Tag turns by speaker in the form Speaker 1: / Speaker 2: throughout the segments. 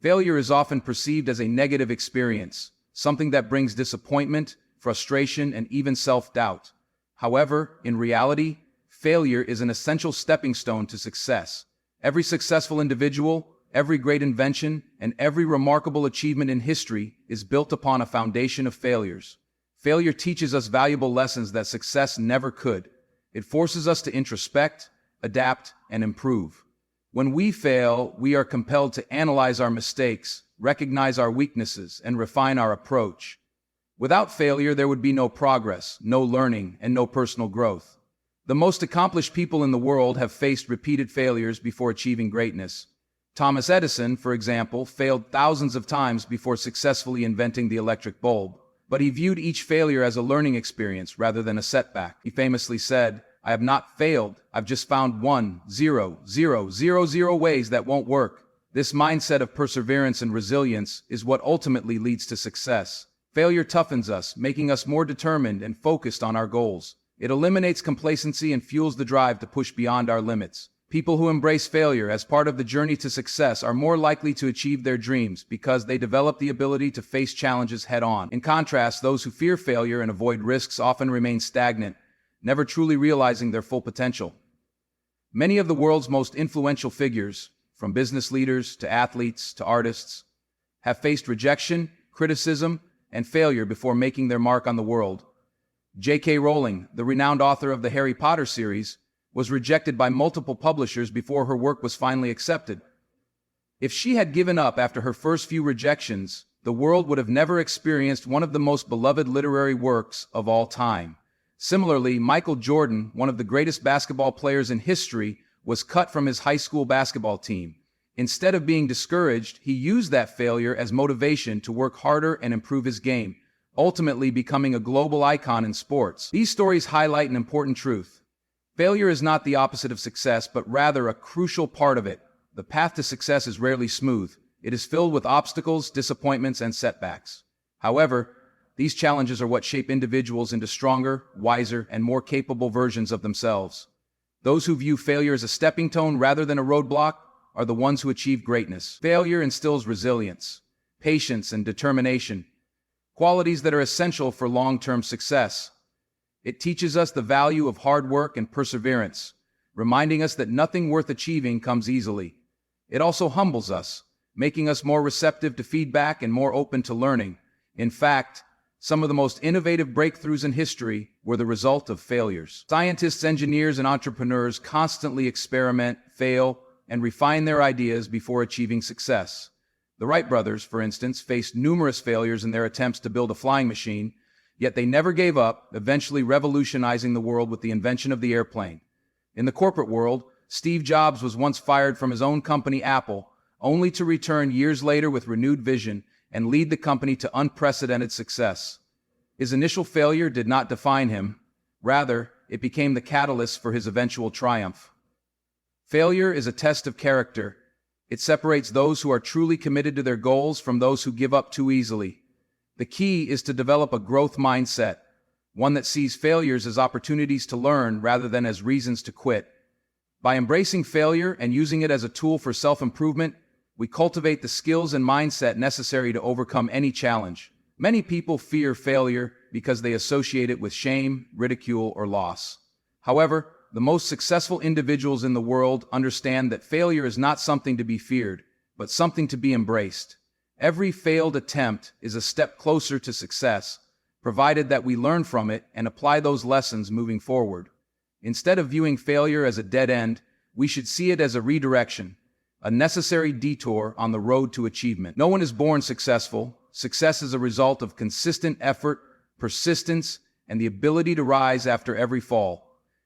Speaker 1: Failure is often perceived as a negative experience, something that brings disappointment, frustration, and even self-doubt. However, in reality, failure is an essential stepping stone to success. Every successful individual, every great invention, and every remarkable achievement in history is built upon a foundation of failures. Failure teaches us valuable lessons that success never could. It forces us to introspect, adapt, and improve. When we fail, we are compelled to analyze our mistakes, recognize our weaknesses, and refine our approach. Without failure, there would be no progress, no learning, and no personal growth. The most accomplished people in the world have faced repeated failures before achieving greatness. Thomas Edison, for example, failed thousands of times before successfully inventing the electric bulb. But he viewed each failure as a learning experience rather than a setback. He famously said, "I have not failed, I've just found 1,0,0,0,0 ways that won't work." This mindset of perseverance and resilience is what ultimately leads to success. Failure toughens us, making us more determined and focused on our goals. It eliminates complacency and fuels the drive to push beyond our limits. People who embrace failure as part of the journey to success are more likely to achieve their dreams because they develop the ability to face challenges head-on. In contrast, those who fear failure and avoid risks often remain stagnant, never truly realizing their full potential. Many of the world's most influential figures, from business leaders to athletes to artists, have faced rejection, criticism, and failure before making their mark on the world. J.K. Rowling, the renowned author of the Harry Potter series, was rejected by multiple publishers before her work was finally accepted. If she had given up after her first few rejections, the world would have never experienced one of the most beloved literary works of all time. Similarly, Michael Jordan, one of the greatest basketball players in history, was cut from his high school basketball team. Instead of being discouraged, he used that failure as motivation to work harder and improve his game, ultimately becoming a global icon in sports. These stories highlight an important truth. Failure is not the opposite of success, but rather a crucial part of it. The path to success is rarely smooth. It is filled with obstacles, disappointments, and setbacks. However, these challenges are what shape individuals into stronger, wiser, and more capable versions of themselves. Those who view failure as a stepping stone rather than a roadblock are the ones who achieve greatness. Failure instills resilience, patience, and determination, qualities that are essential for long-term success. It teaches us the value of hard work and perseverance, reminding us that nothing worth achieving comes easily. It also humbles us, making us more receptive to feedback and more open to learning. In fact, some of the most innovative breakthroughs in history were the result of failures. Scientists, engineers, and entrepreneurs constantly experiment, fail, and refine their ideas before achieving success. The Wright brothers, for instance, faced numerous failures in their attempts to build a flying machine, yet they never gave up, eventually revolutionizing the world with the invention of the airplane. In the corporate world, Steve Jobs was once fired from his own company, Apple, only to return years later with renewed vision and lead the company to unprecedented success. His initial failure did not define him. Rather, it became the catalyst for his eventual triumph. Failure is a test of character. It separates those who are truly committed to their goals from those who give up too easily. The key is to develop a growth mindset, one that sees failures as opportunities to learn rather than as reasons to quit. By embracing failure and using it as a tool for self-improvement, we cultivate the skills and mindset necessary to overcome any challenge. Many people fear failure because they associate it with shame, ridicule, or loss. However, the most successful individuals in the world understand that failure is not something to be feared, but something to be embraced. Every failed attempt is a step closer to success, provided that we learn from it and apply those lessons moving forward. Instead of viewing failure as a dead end, we should see it as a redirection, a necessary detour on the road to achievement. No one is born successful. Success is a result of consistent effort, persistence, and the ability to rise after every fall.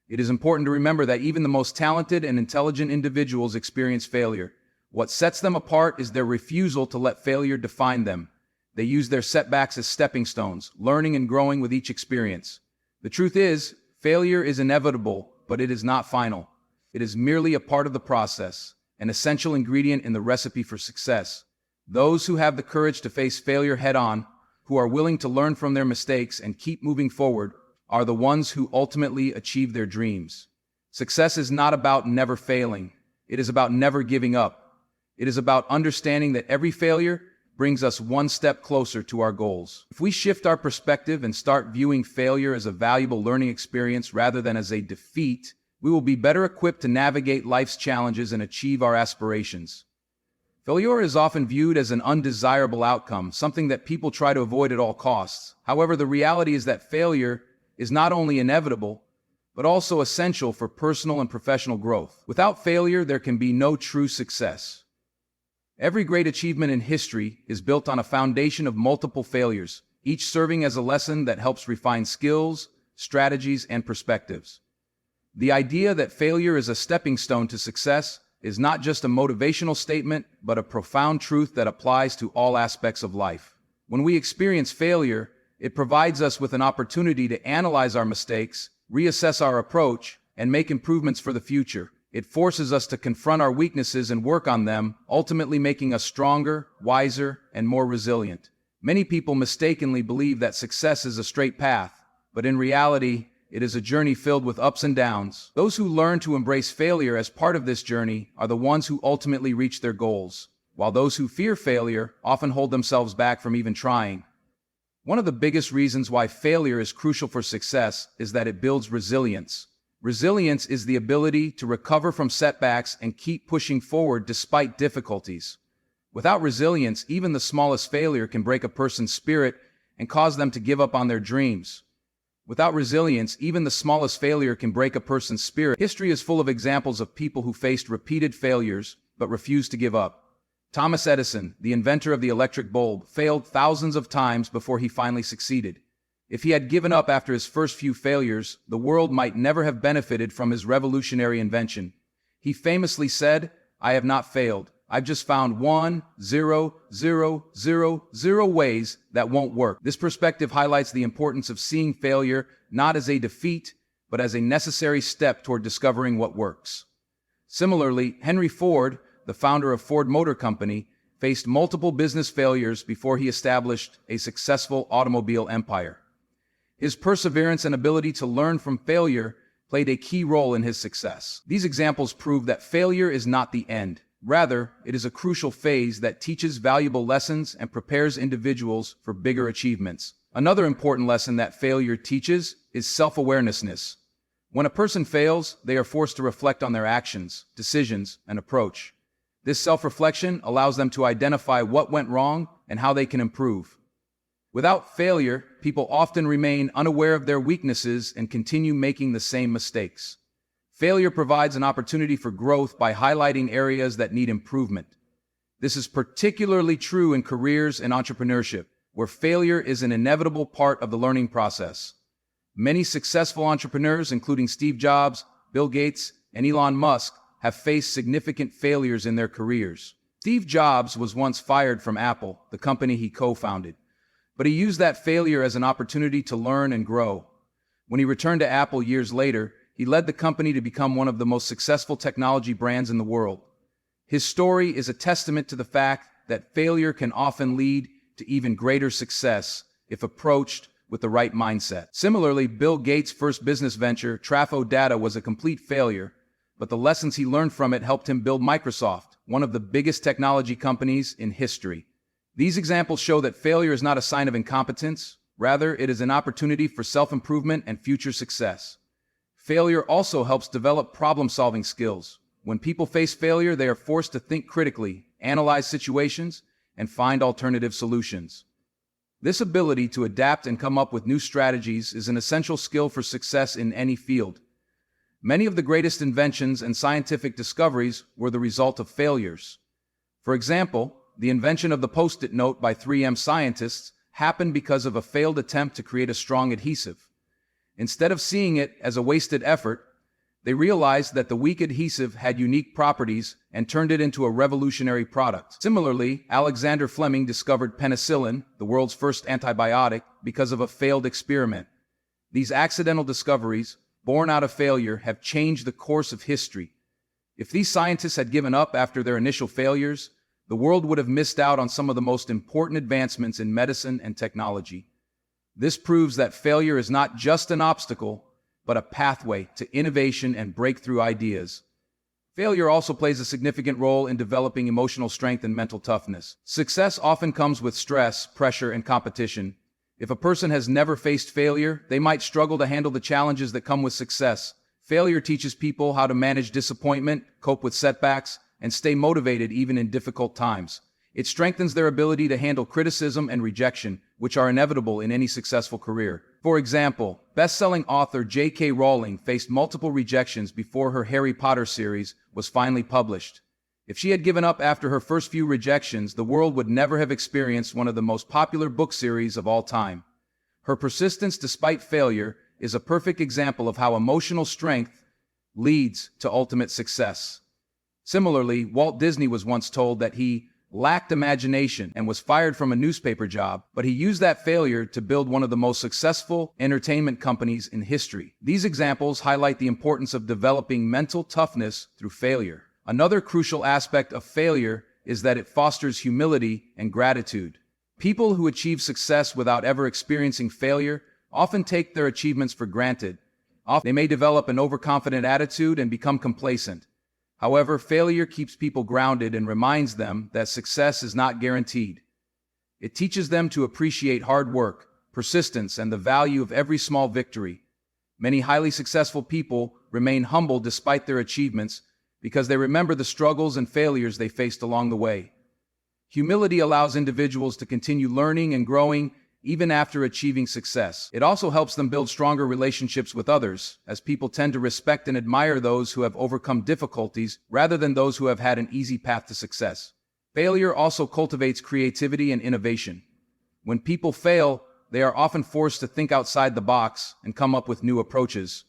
Speaker 1: It is important to remember that even the most talented and intelligent individuals experience failure. What sets them apart is their refusal to let failure define them. They use their setbacks as stepping stones, learning and growing with each experience. The truth is, failure is inevitable, but it is not final. It is merely a part of the process, an essential ingredient in the recipe for success. Those who have the courage to face failure head-on, who are willing to learn from their mistakes and keep moving forward, are the ones who ultimately achieve their dreams. Success is not about never failing. It is about never giving up. It is about understanding that every failure brings us one step closer to our goals. If we shift our perspective and start viewing failure as a valuable learning experience rather than as a defeat, we will be better equipped to navigate life's challenges and achieve our aspirations. Failure is often viewed as an undesirable outcome, something that people try to avoid at all costs. However, the reality is that failure is not only inevitable, but also essential for personal and professional growth. Without failure, there can be no true success. Every great achievement in history is built on a foundation of multiple failures, each serving as a lesson that helps refine skills, strategies, and perspectives. The idea that failure is a stepping stone to success is not just a motivational statement, but a profound truth that applies to all aspects of life. When we experience failure, it provides us with an opportunity to analyze our mistakes, reassess our approach, and make improvements for the future. It forces us to confront our weaknesses and work on them, ultimately making us stronger, wiser, and more resilient. Many people mistakenly believe that success is a straight path, but in reality, it is a journey filled with ups and downs. Those who learn to embrace failure as part of this journey are the ones who ultimately reach their goals, while those who fear failure often hold themselves back from even trying. One of the biggest reasons why failure is crucial for success is that it builds resilience. Resilience is the ability to recover from setbacks and keep pushing forward despite difficulties. Without resilience, even the smallest failure can break a person's spirit and cause them to give up on their dreams. Without resilience, even the smallest failure can break a person's spirit. History is full of examples of people who faced repeated failures but refused to give up. Thomas Edison, the inventor of the electric bulb, failed thousands of times before he finally succeeded. If he had given up after his first few failures, the world might never have benefited from his revolutionary invention. He famously said, "I have not failed. I've just found 1,0,0,0,0 ways that won't work." This perspective highlights the importance of seeing failure not as a defeat, but as a necessary step toward discovering what works. Similarly, Henry Ford, the founder of Ford Motor Company, faced multiple business failures before he established a successful automobile empire. His perseverance and ability to learn from failure played a key role in his success. These examples prove that failure is not the end. Rather, it is a crucial phase that teaches valuable lessons and prepares individuals for bigger achievements. Another important lesson that failure teaches is self-awareness. When a person fails, they are forced to reflect on their actions, decisions, and approach. This self-reflection allows them to identify what went wrong and how they can improve. Without failure, people often remain unaware of their weaknesses and continue making the same mistakes. Failure provides an opportunity for growth by highlighting areas that need improvement. This is particularly true in careers and entrepreneurship, where failure is an inevitable part of the learning process. Many successful entrepreneurs, including Steve Jobs, Bill Gates, and Elon Musk, have faced significant failures in their careers. Steve Jobs was once fired from Apple, the company he co-founded. But he used that failure as an opportunity to learn and grow. When he returned to Apple years later, he led the company to become one of the most successful technology brands in the world. His story is a testament to the fact that failure can often lead to even greater success if approached with the right mindset. Similarly, Bill Gates' first business venture, Trafo Data, was a complete failure, but the lessons he learned from it helped him build Microsoft, one of the biggest technology companies in history. These examples show that failure is not a sign of incompetence. Rather, it is an opportunity for self-improvement and future success. Failure also helps develop problem-solving skills. When people face failure, they are forced to think critically, analyze situations, and find alternative solutions. This ability to adapt and come up with new strategies is an essential skill for success in any field. Many of the greatest inventions and scientific discoveries were the result of failures. For example, the invention of the Post-it note by 3M scientists happened because of a failed attempt to create a strong adhesive. Instead of seeing it as a wasted effort, they realized that the weak adhesive had unique properties and turned it into a revolutionary product. Similarly, Alexander Fleming discovered penicillin, the world's first antibiotic, because of a failed experiment. These accidental discoveries, born out of failure, have changed the course of history. If these scientists had given up after their initial failures, the world would have missed out on some of the most important advancements in medicine and technology. This proves that failure is not just an obstacle, but a pathway to innovation and breakthrough ideas. Failure also plays a significant role in developing emotional strength and mental toughness. Success often comes with stress, pressure, and competition. If a person has never faced failure, they might struggle to handle the challenges that come with success. Failure teaches people how to manage disappointment, cope with setbacks, and stay motivated even in difficult times. It strengthens their ability to handle criticism and rejection, which are inevitable in any successful career. For example, best-selling author J.K. Rowling faced multiple rejections before her Harry Potter series was finally published. If she had given up after her first few rejections, the world would never have experienced one of the most popular book series of all time. Her persistence despite failure is a perfect example of how emotional strength leads to ultimate success. Similarly, Walt Disney was once told that he lacked imagination and was fired from a newspaper job, but he used that failure to build one of the most successful entertainment companies in history. These examples highlight the importance of developing mental toughness through failure. Another crucial aspect of failure is that it fosters humility and gratitude. People who achieve success without ever experiencing failure often take their achievements for granted. Often they may develop an overconfident attitude and become complacent. However, failure keeps people grounded and reminds them that success is not guaranteed. It teaches them to appreciate hard work, persistence, and the value of every small victory. Many highly successful people remain humble despite their achievements because they remember the struggles and failures they faced along the way. Humility allows individuals to continue learning and growing even after achieving success. It also helps them build stronger relationships with others, as people tend to respect and admire those who have overcome difficulties rather than those who have had an easy path to success. Failure also cultivates creativity and innovation. When people fail, they are often forced to think outside the box and come up with new approaches.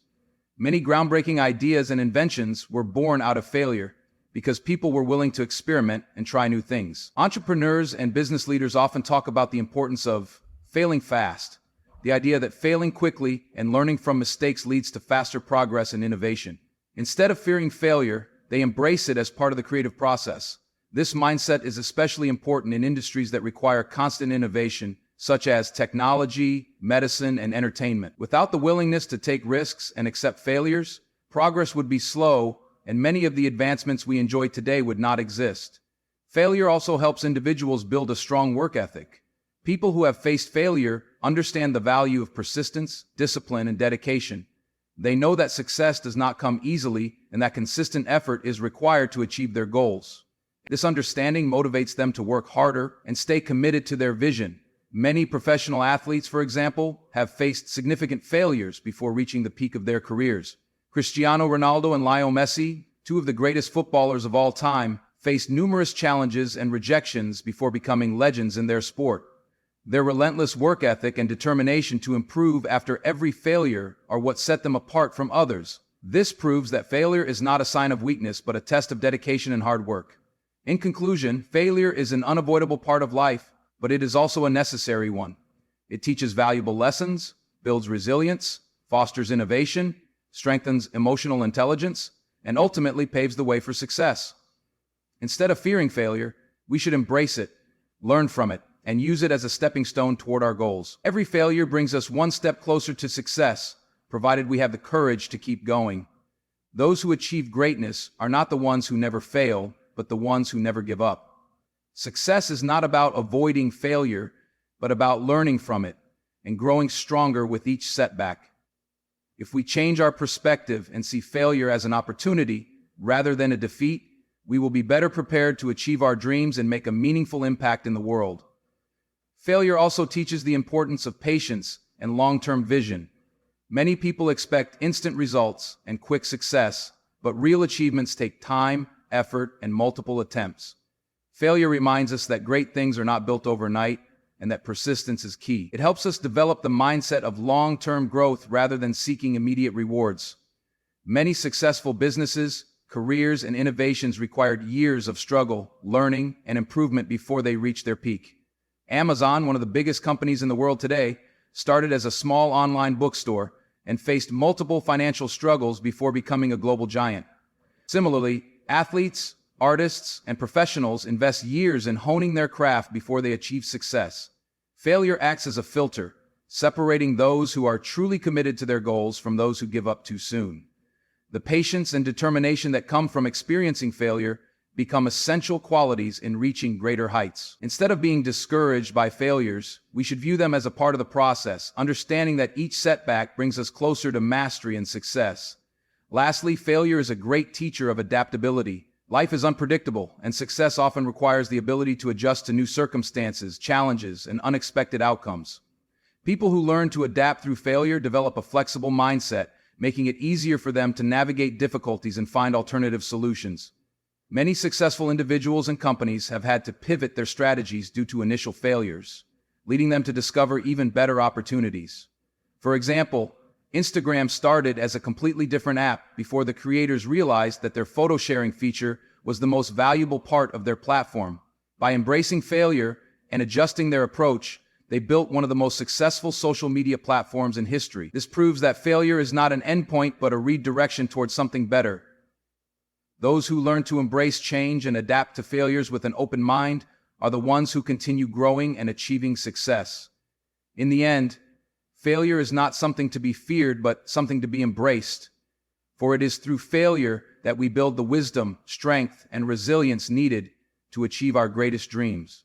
Speaker 1: Many groundbreaking ideas and inventions were born out of failure because people were willing to experiment and try new things. Entrepreneurs and business leaders often talk about the importance of failing fast, the idea that failing quickly and learning from mistakes leads to faster progress and innovation. Instead of fearing failure, they embrace it as part of the creative process. This mindset is especially important in industries that require constant innovation, such as technology, medicine, and entertainment. Without the willingness to take risks and accept failures, progress would be slow, and many of the advancements we enjoy today would not exist. Failure also helps individuals build a strong work ethic. People who have faced failure understand the value of persistence, discipline, and dedication. They know that success does not come easily and that consistent effort is required to achieve their goals. This understanding motivates them to work harder and stay committed to their vision. Many professional athletes, for example, have faced significant failures before reaching the peak of their careers. Cristiano Ronaldo and Lionel Messi, two of the greatest footballers of all time, faced numerous challenges and rejections before becoming legends in their sport. Their relentless work ethic and determination to improve after every failure are what set them apart from others. This proves that failure is not a sign of weakness but a test of dedication and hard work. In conclusion, failure is an unavoidable part of life, but it is also a necessary one. It teaches valuable lessons, builds resilience, fosters innovation, strengthens emotional intelligence, and ultimately paves the way for success. Instead of fearing failure, we should embrace it, learn from it, and use it as a stepping stone toward our goals. Every failure brings us one step closer to success, provided we have the courage to keep going. Those who achieve greatness are not the ones who never fail, but the ones who never give up. Success is not about avoiding failure, but about learning from it and growing stronger with each setback. If we change our perspective and see failure as an opportunity rather than a defeat, we will be better prepared to achieve our dreams and make a meaningful impact in the world. Failure also teaches the importance of patience and long-term vision. Many people expect instant results and quick success, but real achievements take time, effort, and multiple attempts. Failure reminds us that great things are not built overnight and that persistence is key. It helps us develop the mindset of long-term growth rather than seeking immediate rewards. Many successful businesses, careers, and innovations required years of struggle, learning, and improvement before they reached their peak. Amazon, one of the biggest companies in the world today, started as a small online bookstore and faced multiple financial struggles before becoming a global giant. Similarly, athletes, artists, and professionals invest years in honing their craft before they achieve success. Failure acts as a filter, separating those who are truly committed to their goals from those who give up too soon. The patience and determination that come from experiencing failure become essential qualities in reaching greater heights. Instead of being discouraged by failures, we should view them as a part of the process, understanding that each setback brings us closer to mastery and success. Lastly, failure is a great teacher of adaptability. Life is unpredictable, and success often requires the ability to adjust to new circumstances, challenges, and unexpected outcomes. People who learn to adapt through failure develop a flexible mindset, making it easier for them to navigate difficulties and find alternative solutions. Many successful individuals and companies have had to pivot their strategies due to initial failures, leading them to discover even better opportunities. For example, Instagram started as a completely different app before the creators realized that their photo sharing feature was the most valuable part of their platform. By embracing failure and adjusting their approach, they built one of the most successful social media platforms in history. This proves that failure is not an endpoint but a redirection towards something better. Those who learn to embrace change and adapt to failures with an open mind are the ones who continue growing and achieving success. In the end, failure is not something to be feared, but something to be embraced. For it is through failure that we build the wisdom, strength, and resilience needed to achieve our greatest dreams.